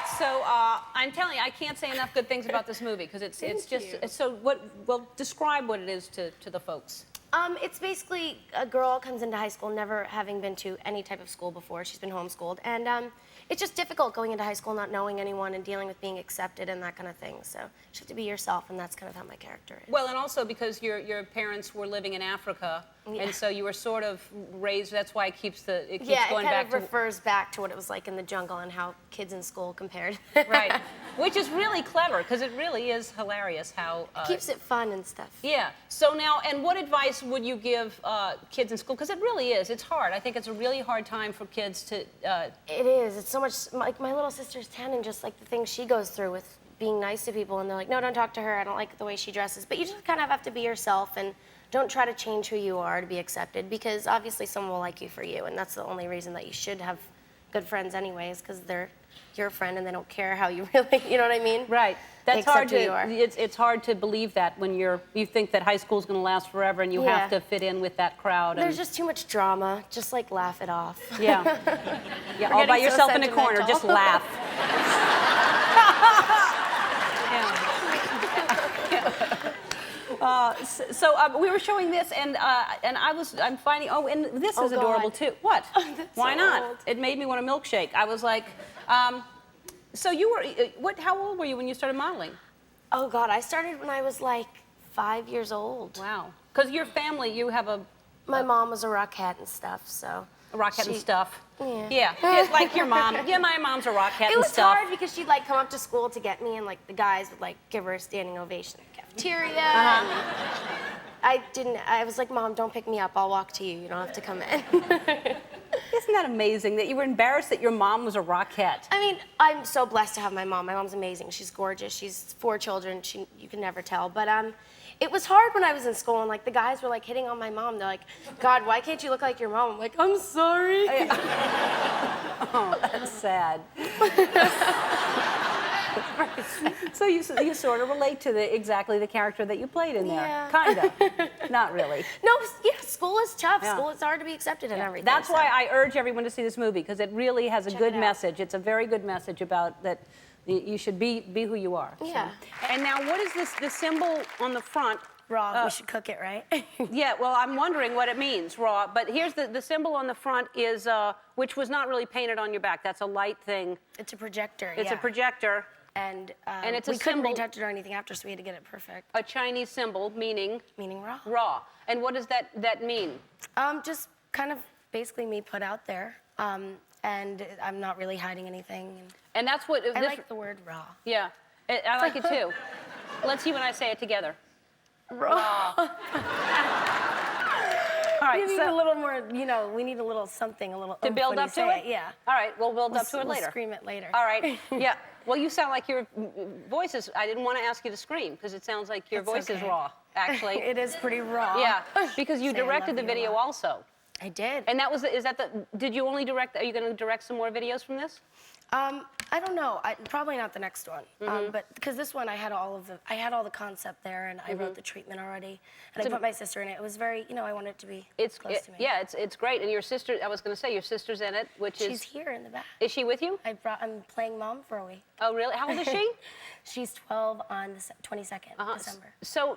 right, so I'm telling you, I can't say enough good things about this movie because it's just so. Well, describe what it is to the folks. It's basically a girl comes into high school never having been to any type of school before. She's been homeschooled, and it's just difficult going into high school not knowing anyone and dealing with being accepted and that kind of thing. So you have to be yourself, and that's kind of how my character is. Well, and also because your parents were living in Africa, and so you were sort of raised. That's why it keeps going back to. Yeah, it kind of refers back to what it was like in the jungle and how kids in school compared. Right, which is really clever because it really is hilarious how. It keeps it fun and stuff. Yeah. So now, and what advice would you give kids in school? Because it really is. It's hard. I think it's a really hard time for kids to. It is. It's so much. Like my little sister's 10, and just like the things she goes through with being nice to people, and they're like, no, don't talk to her. I don't like the way she dresses. But you just kind of have to be yourself and don't try to change who you are to be accepted, because obviously someone will like you for you, and that's the only reason that you should have good friends anyways, because they're your friend and they don't care how you really, you know what I mean? Right. That's hard to. You are. It's hard to believe that when you think that high school's going to last forever and you have to fit in with that crowd. There's just too much drama. Just like laugh it off. Yeah. Yeah. All by yourself in a corner, just laugh. We were showing this, and I'm finding. Oh, and this is adorable too. What? Why not? Old. It made me want a milkshake. I was like, so you were how old were you when you started modeling? Oh God, I started when I was like 5 years old. Wow. Because your family, you have My mom was a rockette and stuff, so. A rockette and stuff. Yeah. Yeah, like your mom. Yeah, my mom's a rockette and stuff. It was hard because she'd like come up to school to get me, and like the guys would like give her a standing ovation in the cafeteria. And I was like, Mom, don't pick me up. I'll walk to you. You don't have to come in. Isn't that amazing that you were embarrassed that your mom was a rockette? I mean, I'm so blessed to have my mom. My mom's amazing. She's gorgeous. She's 4 children. You can never tell. But it was hard when I was in school, and like the guys were like hitting on my mom. They're like, God, why can't you look like your mom? I'm like, I'm sorry. Oh, that's sad. So you sort of relate to exactly the character that you played in there. Yeah. Kind of. Not really. No, yeah, school is tough. Yeah. School is hard to be accepted and everything. That's why I urge everyone to see this movie, because it really has a good message. It's a very good message about that you should be who you are. Yeah. So. And now, what is this? The symbol on the front. Raw. We should cook it, right? Yeah. Well, I'm wondering what it means, raw. But here's the symbol on the front is which was not really painted on your back. That's a light thing. It's a projector. It's a projector. And it's we couldn't retouch it or anything after, so we had to get it perfect. A Chinese symbol meaning? Meaning raw. Raw. And what does that mean? Just kind of basically me put out there, and I'm not really hiding anything. And that's what... I like the word raw. Yeah, I like it too. Let's see when I say it together. Raw. All right, we need a little more, we need a little something, a little... To build up to it? Yeah. All right, we'll build up to it later. We'll scream it later. All right, yeah. Well, you sound like your voice is... I didn't want to ask you to scream, because it sounds like your voice is raw, actually. It is pretty raw. Yeah, because you directed the video also. I did. And that was, did you only direct, are you going to direct some more videos from this? I don't know. Probably not the next one. But because this one, I had all the concept there, and I wrote the treatment already, and I put my sister in it. It was very, I wanted it to be close to me. Yeah, it's great. And your sister, I was going to say, your sister's in it, She's here in the back. Is she with you? I'm playing mom for a week. Oh, really? How old is she? She's 12 on the 22nd December. So,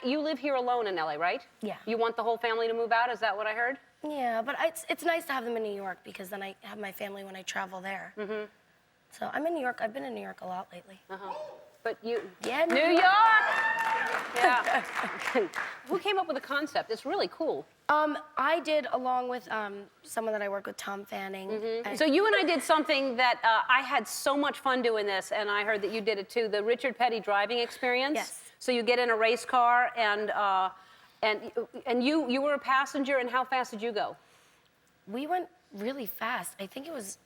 you live here alone in LA, right? Yeah. You want the whole family to move out? Is that what I heard? Yeah, but it's nice to have them in New York, because then I have my family when I travel there. So I'm in New York. I've been in New York a lot lately. But you... Yeah, New York! Yeah. Who came up with the concept? It's really cool. I did, along with someone that I work with, Tom Fanning. So you and I did something that I had so much fun doing this, and I heard that you did it too, the Richard Petty driving experience. Yes. So you get in a race car, and you were a passenger, and how fast did you go? We went really fast. I think it was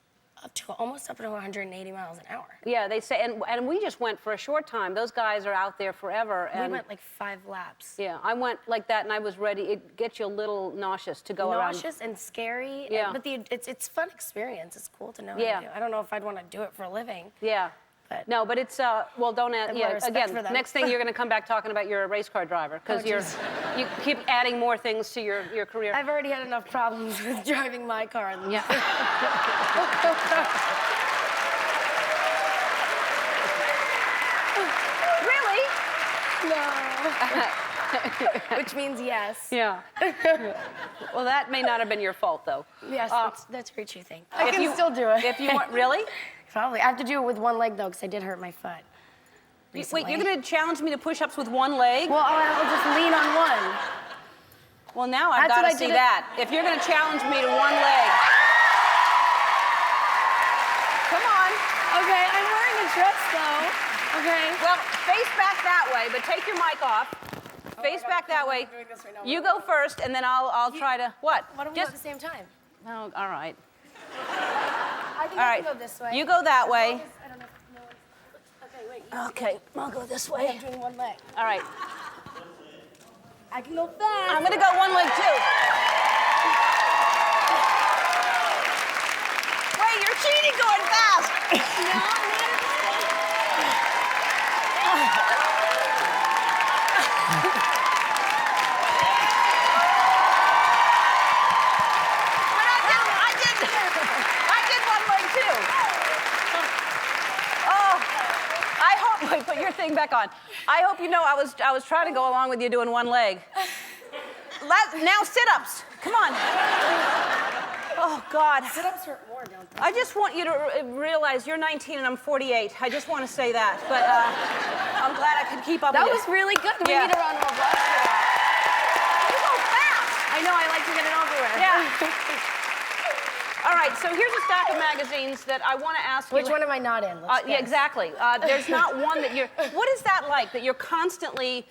almost up to 180 miles an hour. Yeah, they say, and we just went for a short time. Those guys are out there forever. And we went like 5 laps. Yeah, I went like that, and I was ready. It gets you a little nauseous to go around. Nauseous and scary. Yeah. But it's fun experience. It's cool to know how to do. I don't know if I'd want to do it for a living. Yeah. But no, but it's well, don't add. Yeah, again, next thing you're going to come back talking about you're a race car driver, because you keep adding more things to your career. I've already had enough problems with driving my car. Yeah. No. Which means yes. Yeah. Well, that may not have been your fault, though. Yes, that's very true thing. I can still do it. If you want, really? Probably. I have to do it with one leg, though, because I did hurt my foot recently. Wait, you're going to challenge me to push-ups with one leg? Well, I'll just lean on one. Well, now I've got to see that. If you're going to challenge me to one leg. Come on. Okay, I'm wearing a dress, though. Okay. Well, face back that way, but take your mic off. Face back that way. Right now. You go first, and then I'll try to, what? Why don't we go at the same time? Oh, all right. I think All I right. can go this way. You go that way. I don't know if no one's... Okay, wait. Okay, I'll go this way. I'm doing one leg. All right. I can go fast. I'm gonna go one leg too. Wait, you're cheating going fast. I did one leg too. Oh, I hope. Wait, put your thing back on. I hope you know I was trying to go along with you doing one leg. Now sit-ups. Come on. Oh, God. Sit-ups hurt more, don't they? I just want you to realize you're 19 and I'm 48. I just want to say that. But I'm glad I could keep up with That you. was really good. We Yeah. need a round of applause for that. You go fast. I know, I like to get it over with. Yeah. All right, so here's a stack of magazines that I want to ask you. Which one am I not in? Let's Yeah, guess. exactly. There's not one that you're... What is that like, that you're constantly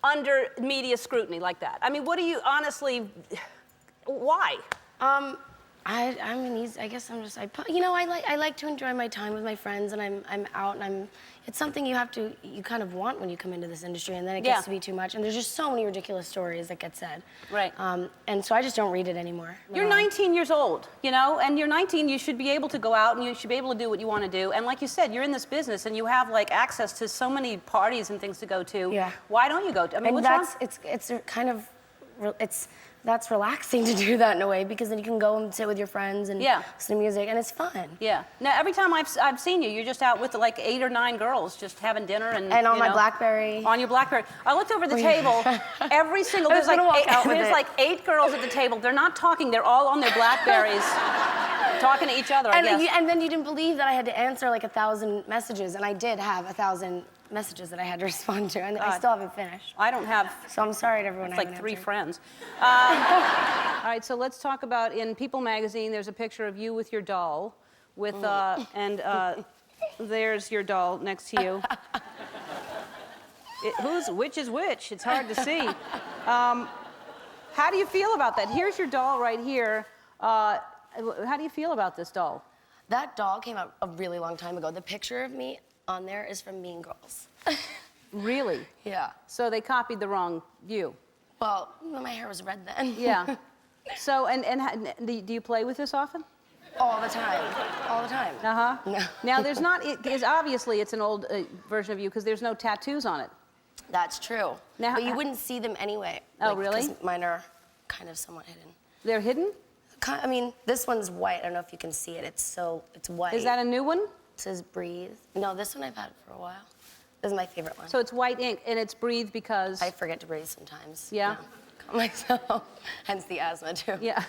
under media scrutiny like that? I mean, what do you honestly... Why? I mean, I guess I'm just, you know, I like to enjoy my time with my friends, and I'm out, and it's something you kind of want when you come into this industry, and then it gets to be too much, and there's just so many ridiculous stories that get said. Right. And so I just don't read it anymore. You're 19 years old, you know, and you're 19, you should be able to go out and you should be able to do what you want to do. And like you said, you're in this business and you have like access to so many parties and things to go to. Yeah. Why don't you go to? I mean, And what's wrong? it's a kind of, that's relaxing to do that in a way, because then you can go and sit with your friends and listen to music, and it's fun. Yeah. Now, every time I've seen you, you're just out with like 8 or 9 girls just having dinner and on my BlackBerry. On your BlackBerry. I looked over the table. Every single there's like 8 girls at the table. They're not talking. They're all on their BlackBerries, talking to each other. I guess. And then you didn't believe that I had to answer like 1,000 messages, and I did have 1,000 messages that I had to respond to, and I still haven't finished. I don't have. So I'm sorry to everyone. It's like 3 friends. All right, so let's talk about, in People magazine, there's a picture of you with your doll, with there's your doll next to you. Which is which? It's hard to see. How do you feel about that? Here's your doll right here. How do you feel about this doll? That doll came out a really long time ago. The picture of me on there is from Mean Girls. Really? Yeah. So they copied the wrong you. Well, my hair was red then. Yeah. So, and do you play with this often? All the time. All the time. Uh-huh. No. Now, there's not, obviously it's an old version of you because there's no tattoos on it. That's true. Now, but you wouldn't see them anyway. Oh, really? 'Cause mine are kind of somewhat hidden. They're hidden? I mean, this one's white. I don't know if you can see it. It's white. Is that a new one? It says Breathe. No, this one I've had for a while. This is my favorite one. So it's white ink, and it's Breathe because... I forget to breathe sometimes. Yeah? Calm myself. Hence the asthma, too. Yeah.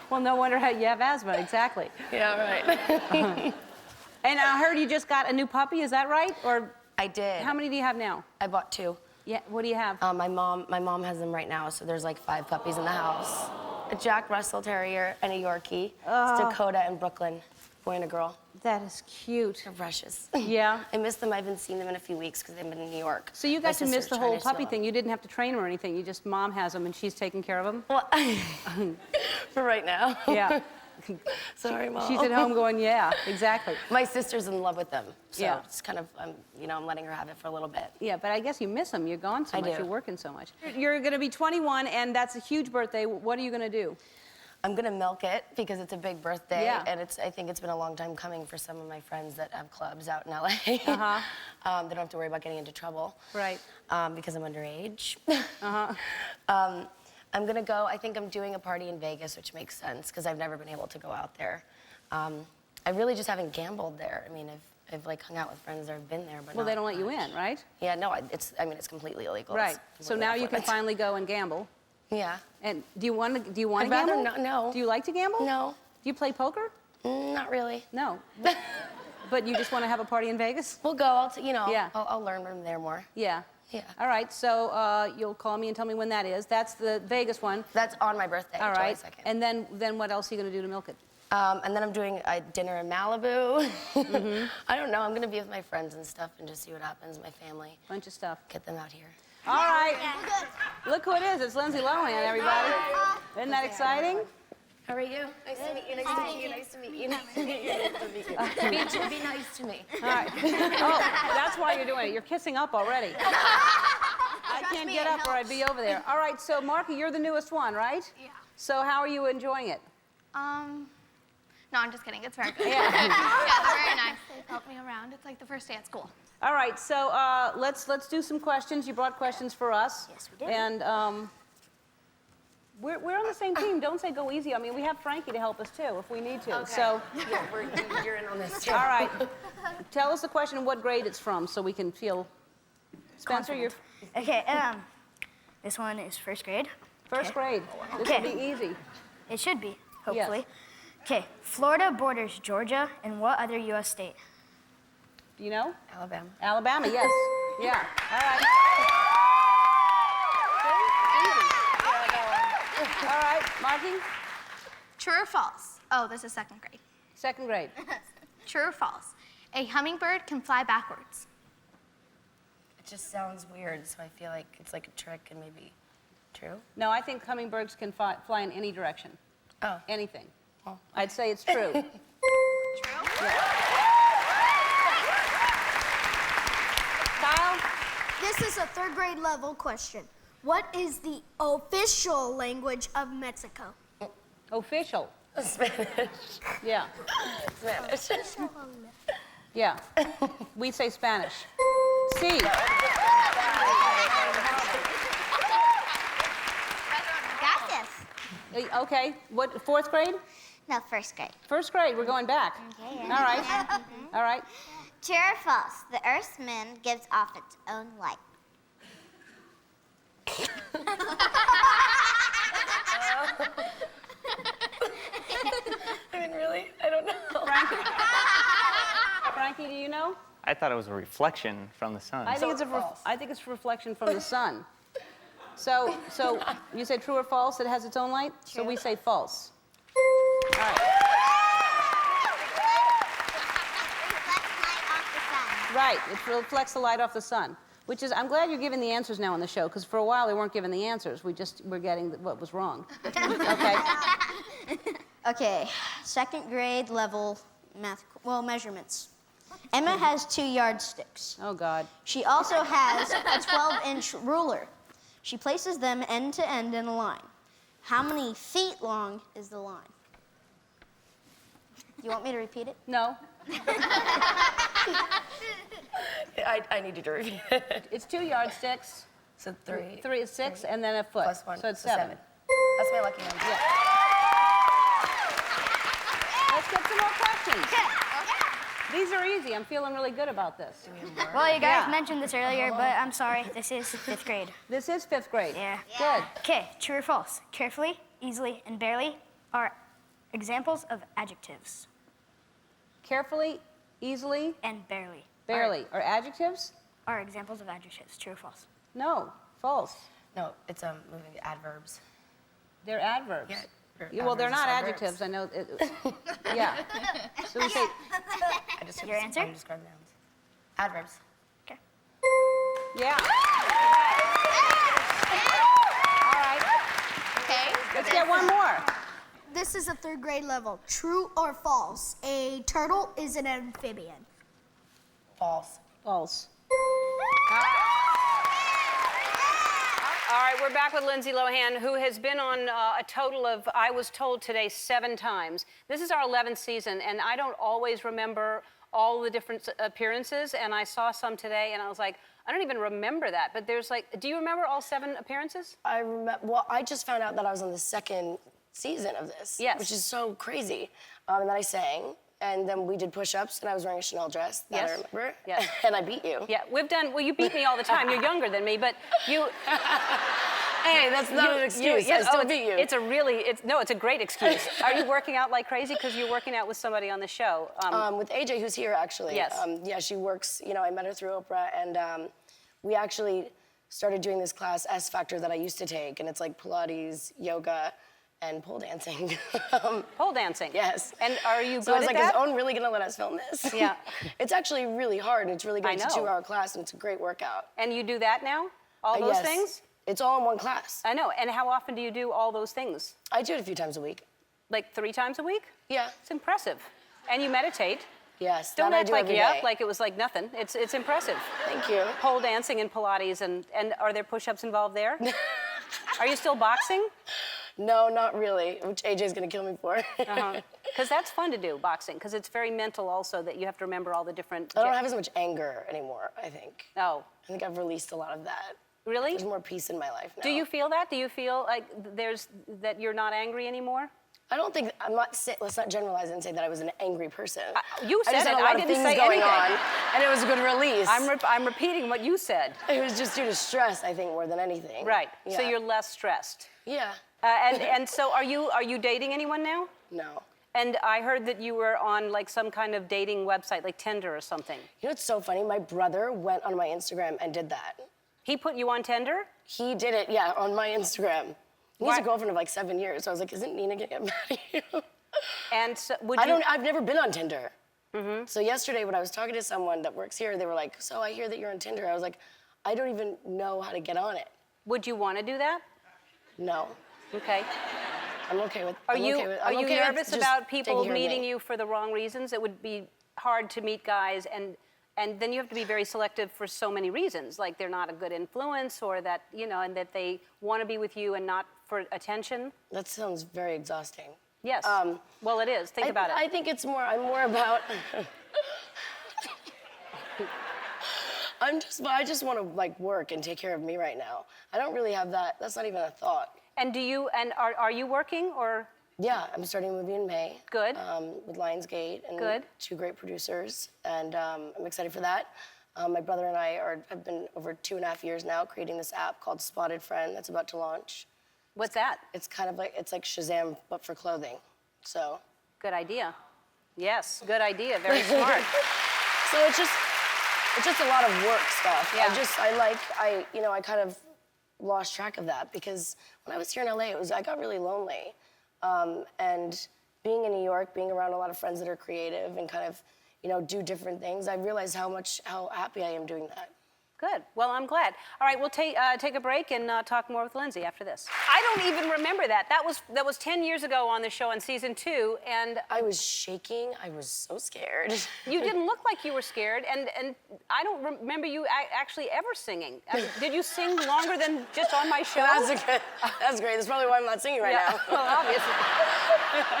Well, no wonder how you have asthma, exactly. Yeah, right. And I heard you just got a new puppy, is that right? Or I did. how many do you have now? I bought 2. Yeah, what do you have? My mom has them right now, so there's like 5 puppies in the house. A Jack Russell Terrier and a Yorkie. It's Dakota and Brooklyn, boy and a girl. That is cute. They're precious. Yeah? I miss them. I haven't seen them in a few weeks because they've been in New York. So you got to miss the whole puppy thing. You didn't have to train them or anything. You just, mom has them and she's taking care of them? Well, for right now. Yeah. Sorry, Mom. She's at home going, yeah, exactly. My sister's in love with them, so Yeah. it's kind of, I'm letting her have it for a little bit. Yeah, but I guess you miss them. You're gone so I much. do. You're working so much. You're going to be 21, and that's a huge birthday. What are you going to do? I'm gonna milk it because it's a big birthday, Yeah. and I think it's been a long time coming for some of my friends that have clubs out in LA. Uh-huh. They don't have to worry about getting into trouble. Right. Because I'm underage. Uh-huh. I'm gonna go. I think I'm doing a party in Vegas, which makes sense because I've never been able to go out there. I really just haven't gambled there. I mean, I've like hung out with friends that have been there, but Well, not they don't let you much. in, right? Yeah, no, it's completely illegal. Right. It's So now you can off-limits. finally go and gamble. Yeah. And do you want to I'd gamble? rather not, no. Do you like to gamble? No. Do you play poker? Not really. No. But you just want to have a party in Vegas? We'll go. Yeah. I'll learn from there more. Yeah. Yeah. All right. So you'll call me and tell me when that is. That's the Vegas one. That's on my birthday, All right. July 2nd. And then what else are you going to do to milk it? And then I'm doing a dinner in Malibu. I don't know. I'm gonna be with my friends and stuff and just see what happens. My family. Bunch of stuff. Get them out here. All right. Look who it is. It's Lindsay Lohan, everybody. Isn't that exciting? How are you? Nice to meet you. Nice to meet you. Nice to meet you. Nice to meet you. Nice to meet you. Be nice to me. All right. Oh, that's why you're doing it. You're kissing up already. I can't get up or I'd be over there. All right. So, Marky, you're the newest one, right? Yeah. So, how are you enjoying it? No, I'm just kidding. It's very good. Yeah. Yeah, they're very nice. They've helped me around. It's like the first day at school. All right, so let's do some questions. You brought questions for us. Yes, we did. And we're on the same team. Don't say go easy. I mean, we have Frankie to help us too if we need to. Okay. So, Yeah, you're in on this too. all right. Tell us the question and what grade it's from so we can feel. Spencer, you're Okay, this one is first grade. first grade. This Okay. will be easy. It should be, hopefully. Okay, Florida borders Georgia and what other U.S. state? Do you know? Alabama. Alabama, yes. Yeah. All right. Easy. All right, Marky, True or false? Oh, this is second grade. second grade. True or false? A hummingbird can fly backwards. It just sounds weird, so I feel like it's like a trick and maybe true. No, I think hummingbirds can fly in any direction. Oh. Anything. Oh. I'd say it's true. True? Kyle? This is a third grade level question. What is the official language of Mexico? Official. Spanish. Yeah. Spanish. Yeah. We say Spanish. C. Got this. Okay. What? Fourth grade? No, first grade. First grade. We're going back. Okay. All right. All right. True or false? The Earth's moon gives off its own light. I mean, really? I don't know. Frankie, do you know? I thought it was a reflection from the sun. I think it's a reflection from the sun. So you say true or false? It has its own light. So we say false. All right. Right. It reflects the light off the sun. Which is, I'm glad you're giving the answers now on the show, because for a while they weren't giving the answers. We're getting what was wrong. Okay. Okay, second grade level math, measurements. Emma has 2 yardsticks. Oh God. She also has a 12-inch ruler. She places them end to end in a line. How many feet long is the line? You want me to repeat it? No. I need you to repeat it. It's 2 yardsticks. So 3. 3 is 6, and then a foot. Plus 1. So it's so 7. That's my lucky number. Yeah. Let's get some more questions. These are easy. I'm feeling really good about this. Well, you guys Yeah. mentioned this earlier, but I'm sorry. This is fifth grade. This is 5th grade. Yeah. Good. Okay, true or false? Carefully, easily, and barely are examples of adjectives. Carefully, easily, And barely barely. Are adjectives? are examples of adjectives. True or false? No. False. No, it's moving adverbs. They're adverbs. Yeah, or Yeah, well, they're not adverbs adjectives. are I know. Yeah. So we say, I just Your answer? describe nouns. Adverbs. Okay. yeah. All right. Okay. Let's get one more. This is a third grade level. True or false? A turtle is an amphibian. False. False. All right, we're back with Lindsay Lohan, who has been on a total of, I was told today, 7 times. This is our 11th season, and I don't always remember all the different appearances, and I saw some today, and I was like, I don't even remember that. But there's like, do you remember all 7 appearances? I remember. Well, I just found out that I was on the second season of this. Yes. Which is so crazy. And then I sang, And then we did push-ups, and I was wearing a Chanel dress that Yes. I remember. Yes. And I beat you. Yeah, well, you beat me all the time. You're younger than me, but you... Hey, that's not an excuse. yes, I still it's, beat you. it's a great excuse. Are you working out like crazy? Because you're working out with somebody on the show. With AJ, who's here, actually. Yes. Yeah, she works, I met her through Oprah, and we actually started doing this class, S Factor, that I used to take, and it's like Pilates, yoga, and pole dancing. Pole dancing? Yes. And are you So I good was at like, that? is Owen really gonna let us film this? Yeah. It's actually really hard, and it's really good. I It's a know. 2-hour class, and it's a great workout. And you do that now? All those Yes. things? It's all in one class. I know. And how often do you do all those things? I do it a few times a week. Like 3 times a week? Yeah. It's impressive. And you meditate. Yes. Don't that I act do like every yeah, day. like it was like nothing. It's impressive. Thank you. Pole dancing and Pilates and are there push-ups involved there? Are you still boxing? No, not really, which AJ's gonna kill me for. Because that's fun to do, boxing, because it's very mental also that you have to remember all the different... I don't have as much anger anymore, I think. Oh, I think I've released a lot of that. really? There's more peace in my life now. Do you feel that? Do you feel like that you're not angry anymore? I don't think, let's not generalize and say that I was an angry person. You I said just had it, a lot I of didn't things say going anything. on, and it was a good release. I'm repeating what you said. It was just due to stress, I think, more than anything. Right, Yeah. so you're less stressed. Yeah. And so are you dating anyone now? No. And I heard that you were on like some kind of dating website, like Tinder or something. You know what's so funny? My brother went on my Instagram and did that. He put you on Tinder? He did it, yeah, on my Instagram. He has Why- a girlfriend of like 7 years, so I was like, isn't Nina gonna get mad at you? And so, would you... I've never been on Tinder. So yesterday when I was talking to someone that works here, they were like, so I hear that you're on Tinder. I was like, I don't even know how to get on it. Would you want to do that? No. Okay. I'm okay with Are I'm you okay with, are I'm you okay with nervous just about taking people care of meeting me. you for the wrong reasons? It would be hard to meet guys, and then you have to be very selective for so many reasons, like they're not a good influence, or that and that they want to be with you and not for attention. That sounds very exhausting. Yes. Well, it is. Think about it. I think I'm more about I just want to like work and take care of me right now. I don't really have that. That's not even a thought. And are you working or? Yeah, I'm starting a movie in May. Good. With Lionsgate and Good. 2 great producers, and I'm excited for that. My brother and I have been over 2.5 years now creating this app called Spotted Friend that's about to launch. What's that? It's kind of like Shazam but for clothing. So. Good idea. Yes, good idea. Very smart. So it's just a lot of work stuff. Yeah. I kind of lost track of that because when I was here in LA, I got really lonely. And being in New York, being around a lot of friends that are creative and kind of, do different things, I realized how happy I am doing that. Good. Well, I'm glad. All right, we'll take a break and talk more with Lindsay after this. I don't even remember that. That was 10 years ago on the show in season 2, and I was shaking. I was so scared. you didn't look like you were scared, and I don't remember you actually ever singing. Did you sing longer than just on my show? That's great. That's probably why I'm not singing right now. Well, obviously.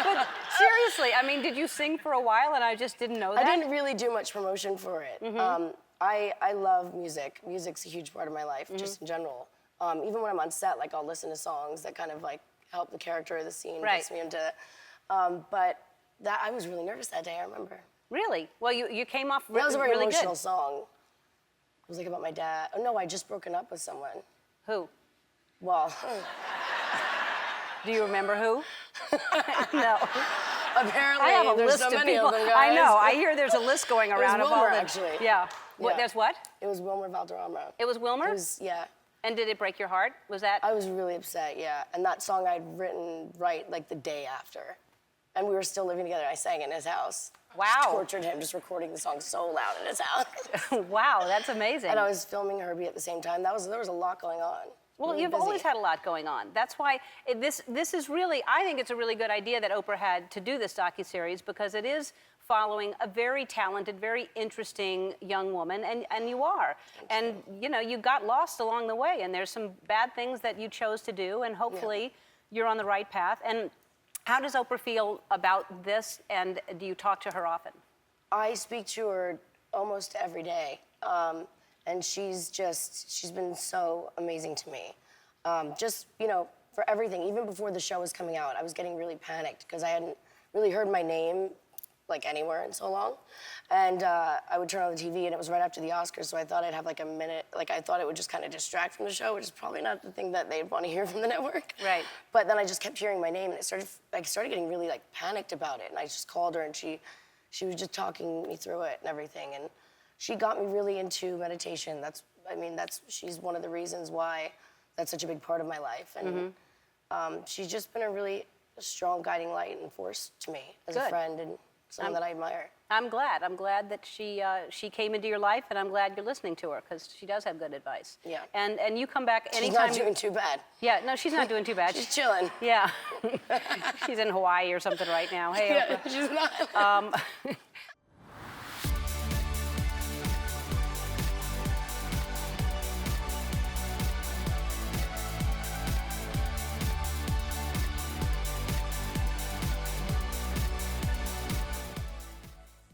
But seriously, I mean, did you sing for a while and I just didn't know that? I didn't really do much promotion for it. I love music. Music's a huge part of my life, just in general. Even when I'm on set, like I'll listen to songs that kind of like help the character or the scene, gets me into. But I was really nervous that day. I remember. Really? Well, you came off That was a very really emotional good. song. It was like about my dad. Oh no, I just broken up with someone. Who? Well, Do you remember who? No. apparently I have a there's list so of many people. of them, guys. I know. I hear there's a list going around of all Wilmer, the. actually. Yeah. What? Yeah. There's what? It was Wilmer Valderrama. It was Wilmer. Yeah. And did it break your heart? Was that? I was really upset, yeah. And that song I'd written like the day after. And we were still living together. I sang in his house. Wow. Just tortured him, just recording the song so loud in his house. Wow, that's amazing. And I was filming Herbie at the same time. There was a lot going on. Well, Really you've busy. always had a lot going on. That's why this is really, I think it's a really good idea that Oprah had to do this docuseries because it is following a very talented, very interesting young woman, and you are. And you got lost along the way, and there's some bad things that you chose to do, and hopefully you're on the right path. And how does Oprah feel about this, and do you talk to her often? I speak to her almost every day. And she's been so amazing to me. For everything, even before the show was coming out, I was getting really panicked because I hadn't really heard my name like anywhere in so long. And I would turn on the TV and it was right after the Oscars, so I thought I'd have like a minute, like I thought it would just kind of distract from the show, which is probably not the thing that they'd want to hear from the network. Right. But then I just kept hearing my name and I started getting really like panicked about it. And I just called her and she was just talking me through it and everything. And she got me really into meditation. She's one of the reasons why that's such a big part of my life. And she's just been a really strong guiding light and force to me as a friend and someone that I admire. I'm glad. I'm glad that she came into your life, and I'm glad you're listening to her because she does have good advice. Yeah. And you come back anytime. She's not doing too bad. Yeah, no, she's not doing too bad. She's chilling. Yeah. She's in Hawaii or something right now. Hey, Yeah, Oprah. she's not.